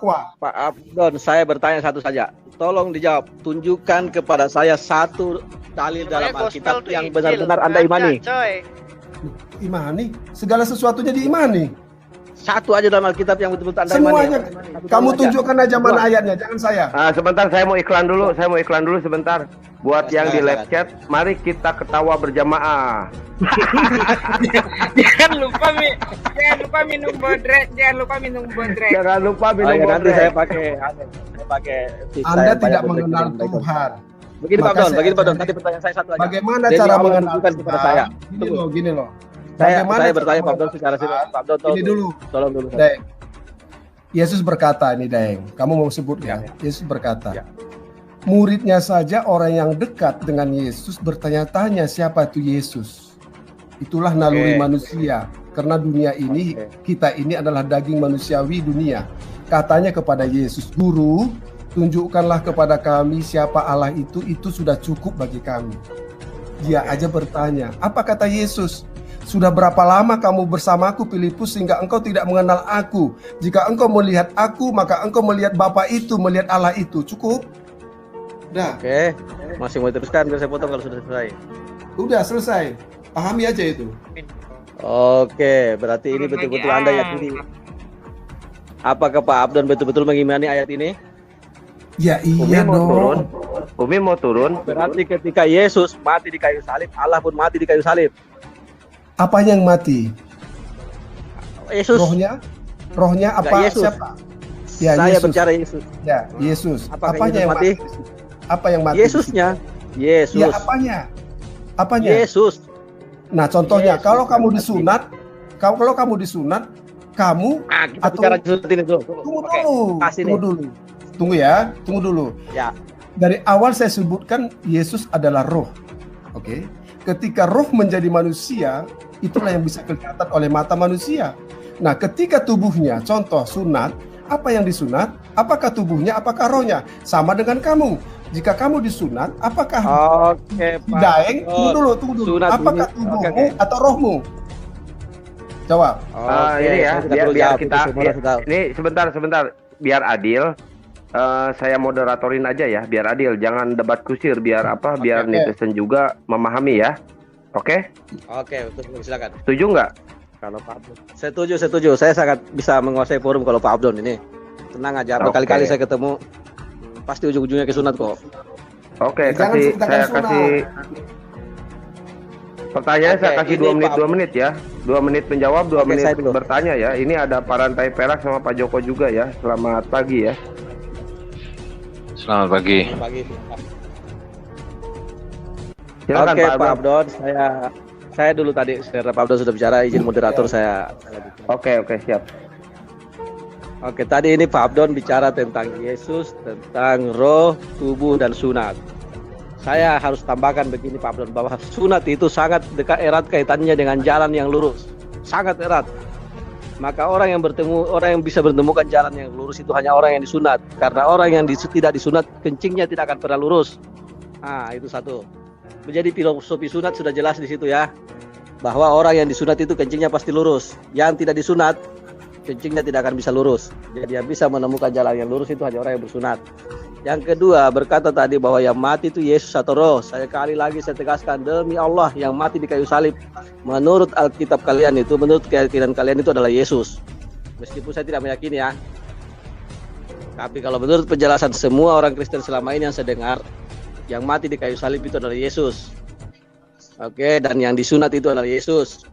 terdakwa. Pak Abdon, saya bertanya satu saja. Tolong dijawab. Tunjukkan kepada saya satu dalil dalam Alkitab yang benar-benar Anda imani. Imani? Segala sesuatunya diimani. Satu aja dalam Alkitab yang betul-betul Anda Semuanya. imani. Kamu tunjukkan aja mana ayatnya, jangan saya. Sebentar, saya mau iklan dulu sebentar. Buat yang di live chat, mari kita ketawa berjamaah. Jangan lupa minum bodrek. Nanti saya pakai Anda tidak mengenal Tuhan. Begini Pak Abdon, nanti pertanyaan saya satu aja. Bagaimana cara mengenal Tuhan? Kepada saya? Gini loh. Saya bertanya Pak Abdon secara serius. Pak Abdon, tolong dulu. Deng. Yesus berkata ini, Deng. Kamu mau sebut ya? Yesus berkata. Ya. Muridnya saja orang yang dekat dengan Yesus bertanya-tanya siapa itu Yesus. Itulah naluri manusia. Karena dunia ini, kita ini adalah daging manusiawi dunia. Katanya kepada Yesus, Guru, tunjukkanlah kepada kami siapa Allah itu sudah cukup bagi kami. Dia aja bertanya, apa kata Yesus? Sudah berapa lama kamu bersamaku Filipus sehingga engkau tidak mengenal aku? Jika engkau melihat aku, maka engkau melihat Bapa itu, melihat Allah itu. Cukup? Udah. Oke, masih mau teruskan biar saya potong kalau sudah selesai. Udah selesai. Pahami aja itu. Oke, berarti ini betul-betul Anda yakini. Apakah Pak Abdon betul-betul mengimani ayat ini? Ya iya dong. Umi mau turun. Berarti ketika Yesus mati di kayu salib, Allah pun mati di kayu salib. Apanya yang mati? Yesus. Rohnya apa? Yesus. Siapa? Ya, saya Yesus. bicara Yesus. Ya, Yesus. Apanya yang mati? Apa yang mati? Yesusnya. Yesus. Ya, apanya? Yesus. Nah, contohnya Yesus. Kalau kamu disunat, kamu kita bicara sunat ini dulu. Tunggu dulu. Ya. Dari awal saya sebutkan Yesus adalah roh. Oke. Ketika roh menjadi manusia, itulah yang bisa kelihatan oleh mata manusia. Nah, ketika tubuhnya, contoh sunat, apa yang disunat? Apakah tubuhnya, apakah rohnya? Sama dengan kamu. Jika kamu disunat, apakah Daeng? Tunggu dulu. Apakah tubuhmu atau rohmu? Jawab. Ini ya, biar kita ini sebentar, biar adil. Saya moderatorin aja ya, biar adil. Jangan debat kusir, biar netizen juga memahami ya. Oke, silakan. Setuju nggak? Kalau Pak Abdon, setuju. Saya sangat bisa menguasai forum kalau Pak Abdon ini. Tenang aja, berkali-kali saya ketemu, pasti ujung-ujungnya ke sunat kok. Saya kasih pertanyaan, saya kasih 2 menit ya. 2 menit menjawab, 2 menit bertanya ya. Ini ada Pak Rantai Perak sama Pak Joko juga ya. Selamat pagi ya. Selamat pagi. Silakan, Pak Abdon, saya dulu tadi, Pak Abdon sudah bicara, izin moderator saya. Oke, siap. Oke, tadi ini Pak Abdon bicara tentang Yesus, tentang roh, tubuh, dan sunat. Saya harus tambahkan begini Pak Abdon, bahwa sunat itu sangat erat kaitannya dengan jalan yang lurus. Sangat erat. Maka orang yang bisa bertemukan jalan yang lurus itu hanya orang yang disunat. Karena orang yang tidak disunat, kencingnya tidak akan pernah lurus. Nah, itu satu. Menjadi filosofi sunat sudah jelas di situ ya, bahwa orang yang disunat itu kencingnya pasti lurus. Yang tidak disunat, kencingnya tidak akan bisa lurus. Jadi yang bisa menemukan jalan yang lurus itu hanya orang yang bersunat. Yang kedua, berkata tadi bahwa yang mati itu Yesus atau roh. Saya tegaskan, demi Allah, yang mati di kayu salib menurut Alkitab kalian itu, menurut keyakinan kalian itu adalah Yesus. Meskipun saya tidak meyakini ya, tapi kalau menurut penjelasan semua orang Kristen selama ini yang saya dengar, yang mati di kayu salib itu adalah Yesus. Oke, dan yang disunat itu adalah Yesus.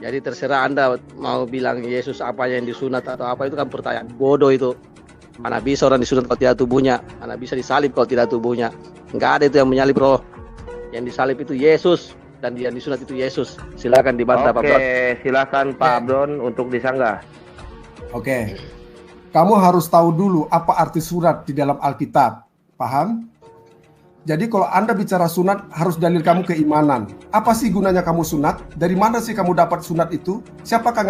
Jadi terserah Anda mau bilang Yesus apa yang disunat atau apa, itu kan pertanyaan bodoh itu. Mana bisa orang disunat kalau tidak tubuhnya? Mana bisa disalib kalau tidak tubuhnya? Enggak ada itu yang menyalib roh. Yang disalib itu Yesus dan yang disunat itu Yesus. Silakan dibantah Pak Abdon. Silakan Pak Abdon untuk disanggah. Oke. Kamu harus tahu dulu apa arti surat di dalam Alkitab. Paham? Jadi kalau Anda bicara sunat, harus dalil kamu keimanan. Apa sih gunanya kamu sunat? Dari mana sih kamu dapat sunat itu? Siapakah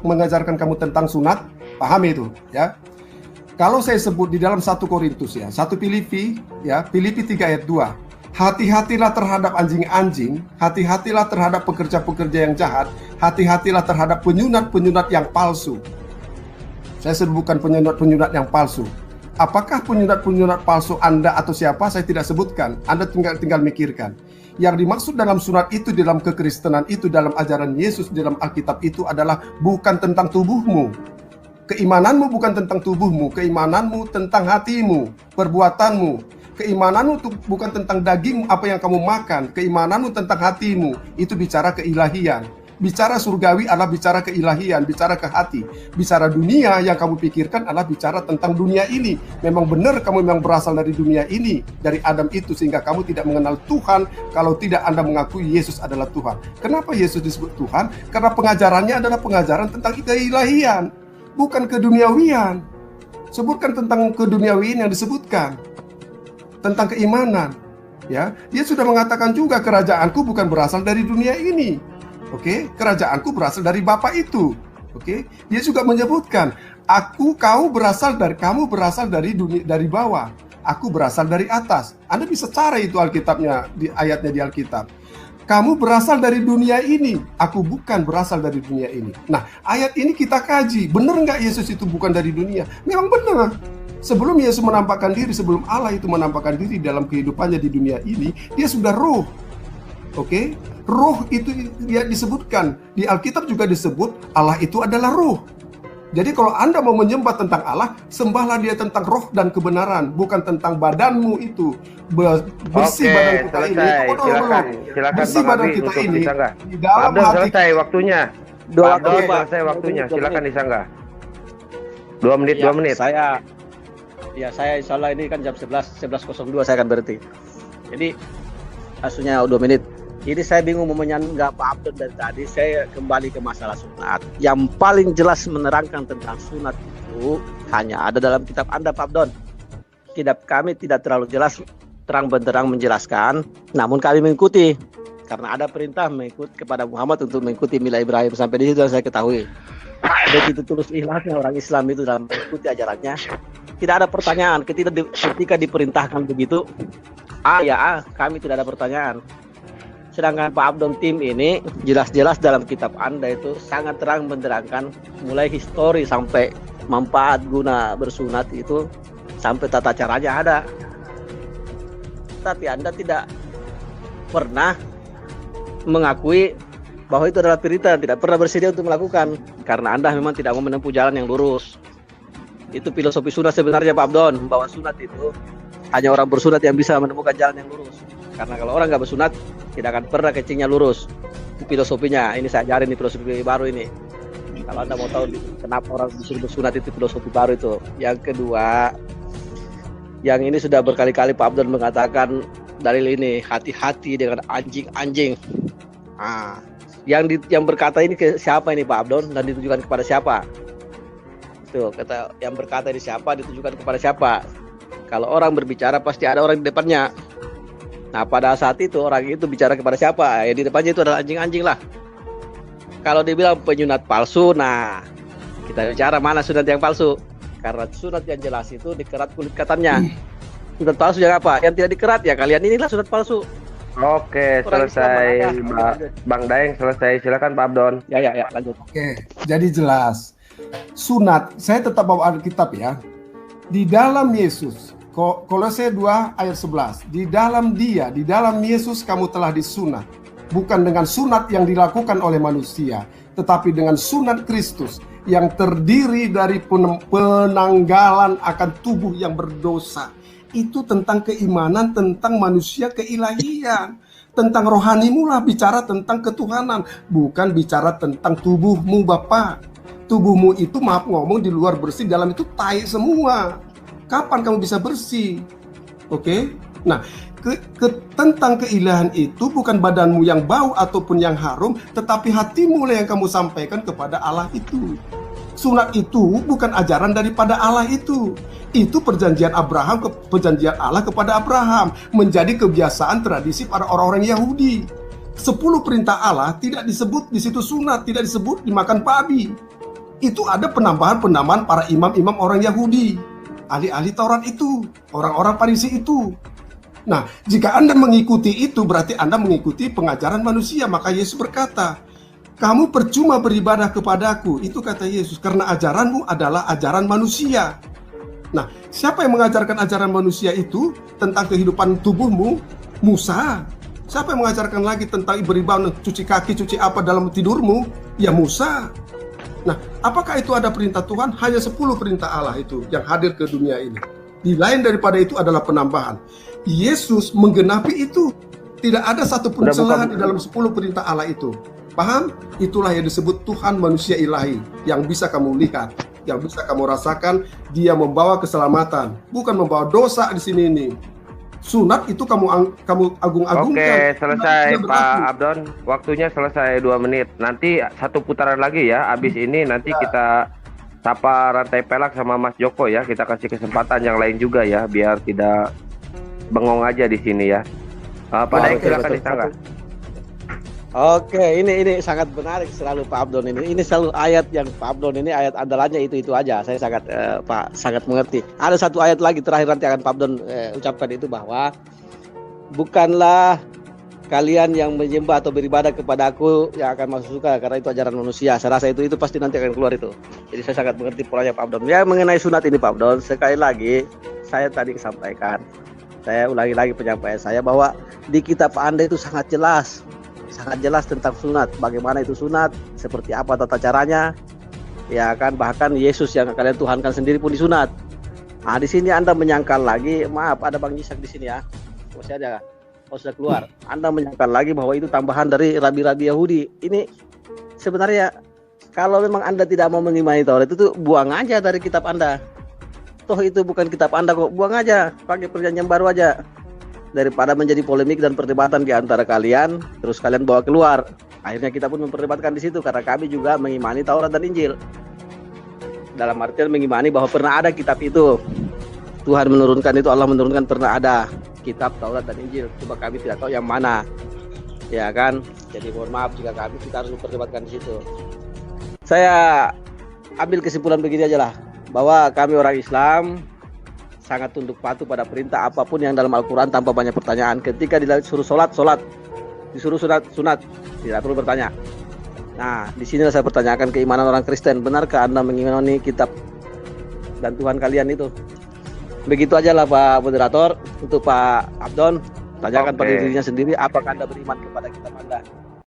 mengajarkan kamu tentang sunat? Pahami itu, ya. Kalau saya sebut di dalam 1 Korintus ya, 1 Filipi ya, Filipi 3 ayat 2. Hati-hatilah terhadap anjing-anjing, hati-hatilah terhadap pekerja-pekerja yang jahat, hati-hatilah terhadap penyunat-penyunat yang palsu. Saya sebutkan penyunat-penyunat yang palsu. Apakah penyunat-penyunat palsu Anda atau siapa, saya tidak sebutkan. Anda tinggal mikirkan. Yang dimaksud dalam sunat itu, dalam kekristenan itu, dalam ajaran Yesus, dalam Alkitab itu adalah bukan tentang tubuhmu. Keimananmu bukan tentang tubuhmu, keimananmu tentang hatimu, perbuatanmu. Keimananmu itu bukan tentang dagingmu, apa yang kamu makan. Keimananmu tentang hatimu, itu bicara keilahian. Bicara surgawi adalah bicara keilahian, bicara ke hati. Bicara dunia yang kamu pikirkan adalah bicara tentang dunia ini. Memang benar kamu memang berasal dari dunia ini, dari Adam itu, sehingga kamu tidak mengenal Tuhan kalau tidak Anda mengakui Yesus adalah Tuhan. Kenapa Yesus disebut Tuhan? Karena pengajarannya adalah pengajaran tentang keilahian, bukan keduniawian. Sebutkan tentang keduniawian yang disebutkan, tentang keimanan. Ya, dia sudah mengatakan juga, kerajaanku bukan berasal dari dunia ini. Oke, kerajaanku berasal dari Bapa itu. Oke, dia juga menyebutkan, kamu berasal dari dunia, dari bawah. Aku berasal dari atas. Anda bisa cari itu Alkitabnya, di ayatnya di Alkitab. Kamu berasal dari dunia ini, aku bukan berasal dari dunia ini. Nah, ayat ini kita kaji, benar nggak Yesus itu bukan dari dunia? Memang benar. Sebelum Yesus menampakkan diri, sebelum Allah itu menampakkan diri dalam kehidupannya di dunia ini, dia sudah roh. Oke, roh itu dia disebutkan di Alkitab juga disebut Allah itu adalah roh. Jadi kalau Anda mau menyembah tentang Allah, sembahlah dia tentang roh dan kebenaran, bukan tentang badanmu itu. Bersih badan kita ini. Silakan bersih badan kita ini di dalam hati. Selesai waktunya. Selesai waktunya. Silakan disanggah. 2 menit, ya, 2 menit. Saya insya Allah ini kan jam 11.02 saya akan berhenti. Jadi asuhnya 2 menit. Jadi saya bingung mau menyanggah Pak Abdon dari tadi. Saya kembali ke masalah sunat. Yang paling jelas menerangkan tentang sunat itu hanya ada dalam kitab Anda, Pak Abdon. Kitab kami tidak terlalu jelas terang benderang menjelaskan, namun kami mengikuti karena ada perintah mengikut kepada Muhammad untuk mengikuti milah Ibrahim. Sampai di situ saya ketahui. Begitu tulus ikhlasnya orang Islam itu dalam mengikuti ajarannya. Tidak ada pertanyaan ketika diperintahkan begitu. Kami tidak ada pertanyaan. Sedangkan Pak Abdon tim ini jelas-jelas dalam kitab Anda itu sangat terang menerangkan mulai histori sampai manfaat guna bersunat itu sampai tata caranya ada. Tapi Anda tidak pernah mengakui bahwa itu adalah perintah, tidak pernah bersedia untuk melakukan karena Anda memang tidak mau menempuh jalan yang lurus. Itu filosofi sunat sebenarnya Pak Abdon, bahwa sunat itu hanya orang bersunat yang bisa menemukan jalan yang lurus. Karena kalau orang nggak bersunat, tidak akan pernah kencingnya lurus. Itu filosofinya. Ini saya ajarin di filosofi baru ini. Kalau Anda mau tahu kenapa orang disuruh bersunat, itu filosofi baru itu. Yang kedua, yang ini sudah berkali-kali Pak Abdon mengatakan dalil ini, hati-hati dengan anjing-anjing. Yang berkata ini ke siapa ini Pak Abdon dan ditujukan kepada siapa? Tuh, kata yang berkata ini siapa, ditujukan kepada siapa? Kalau orang berbicara pasti ada orang di depannya. Nah, pada saat itu orang itu bicara kepada siapa? Ya di depannya itu adalah anjing-anjing lah. Kalau dibilang penyunat palsu, nah kita bicara mana sunat yang palsu. Karena sunat yang jelas itu dikerat kulit katanya. Sunat palsu yang apa? Yang tidak dikerat ya kalian inilah sunat palsu. Oke, selesai Bang Daeng, selesai. Silakan Pak Abdon. Ya, lanjut. Oke, jadi jelas. Sunat, saya tetap bawa Alkitab ya. Di dalam Yesus, Kolose 2 ayat 11. Di dalam Dia, di dalam Yesus kamu telah disunat. Bukan dengan sunat yang dilakukan oleh manusia, tetapi dengan sunat Kristus yang terdiri dari penanggalan akan tubuh yang berdosa. Itu tentang keimanan, tentang manusia keilahian. Tentang rohanimu lah bicara tentang ketuhanan. Bukan bicara tentang tubuhmu Bapak. Tubuhmu itu maaf ngomong di luar bersih, dalam itu tai semua. Kapan kamu bisa bersih? Oke? Nah, tentang keilahian itu bukan badanmu yang bau ataupun yang harum, tetapi hatimu lah yang kamu sampaikan kepada Allah itu. Sunat itu bukan ajaran daripada Allah itu. Itu perjanjian Abraham, perjanjian Allah kepada Abraham. Menjadi kebiasaan tradisi para orang-orang Yahudi. 10 perintah Allah tidak disebut di situ sunat, tidak disebut dimakan babi. Itu ada penambahan-penambahan para imam-imam orang Yahudi. Ahli-ahli Taurat itu, orang-orang Farisi itu. Nah, jika Anda mengikuti itu, berarti Anda mengikuti pengajaran manusia. Maka Yesus berkata, Kamu percuma beribadah kepadaku, itu kata Yesus, karena ajaranmu adalah ajaran manusia. Nah, siapa yang mengajarkan ajaran manusia itu tentang kehidupan tubuhmu? Musa. Siapa yang mengajarkan lagi tentang beribadah, cuci kaki, cuci apa dalam tidurmu? Ya Musa. Nah, apakah itu ada perintah Tuhan? Hanya 10 perintah Allah itu yang hadir ke dunia ini. Di lain daripada itu adalah penambahan. Yesus menggenapi itu. Tidak ada satupun celah di dalam 10 perintah Allah itu. Paham? Itulah yang disebut Tuhan manusia ilahi, yang bisa kamu lihat, yang bisa kamu rasakan. Dia membawa keselamatan, bukan membawa dosa di sini ini. Sunat itu kamu agung-agungkan. Oke, selesai Pak Abdon. Waktunya selesai 2 menit. Nanti satu putaran lagi ya. Abis ini nanti kita sapa Rantai Pelak sama Mas Joko ya. Kita kasih kesempatan yang lain juga ya, biar tidak bengong aja di sini ya. Pak Daeng, silakan ditangga. Oke, ini sangat menarik selalu Pak Abdon ini. Ini selalu ayat yang Pak Abdon ini ayat andalannya itu aja. Saya sangat mengerti. Ada satu ayat lagi terakhir nanti akan Pak Abdon ucapkan itu, bahwa bukanlah kalian yang menyembah atau beribadah kepada aku yang akan masuk surga, karena itu ajaran manusia. Saya rasa itu pasti nanti akan keluar itu. Jadi saya sangat mengerti polanya Pak Abdon. Ya, mengenai sunat ini Pak Abdon, sekali lagi saya tadi sampaikan. Saya ulangi lagi penyampaian saya bahwa di kitab Anda itu sangat jelas tentang sunat, bagaimana itu sunat, seperti apa tata caranya, ya kan, bahkan Yesus yang kalian tuhankan sendiri pun disunat. Nah, di sini Anda menyangkal lagi, maaf ada Bang Yisak di sini ya, masih ada, sudah keluar. Anda menyangkal lagi bahwa itu tambahan dari rabi-rabi Yahudi. Ini sebenarnya kalau memang Anda tidak mau mengimani Taurat itu buang aja dari kitab Anda. Toh itu bukan kitab Anda kok, buang aja, pakai perjanjian baru aja. Daripada menjadi polemik dan perdebatan di antara kalian, terus kalian bawa keluar. Akhirnya kita pun memperdebatkan di situ, karena kami juga mengimani Taurat dan Injil. Dalam artian mengimani bahwa pernah ada kitab itu. Tuhan menurunkan itu, Allah menurunkan, pernah ada kitab Taurat dan Injil. Cuma kami tidak tahu yang mana. Ya kan? Jadi mohon maaf jika kita harus memperdebatkan di situ. Saya ambil kesimpulan begini aja lah, bahwa kami orang Islam sangat tunduk patuh pada perintah apapun yang dalam Al-Quran tanpa banyak pertanyaan. Ketika disuruh sholat, disuruh sunat, tidak perlu bertanya. Nah, di sini saya pertanyakan keimanan orang Kristen. Benarkah Anda mengimani kitab dan Tuhan kalian itu? Begitu aja lah Pak Moderator. Untuk Pak Abdon, tanyakan pada dirinya sendiri, apakah Anda beriman kepada kitab Anda?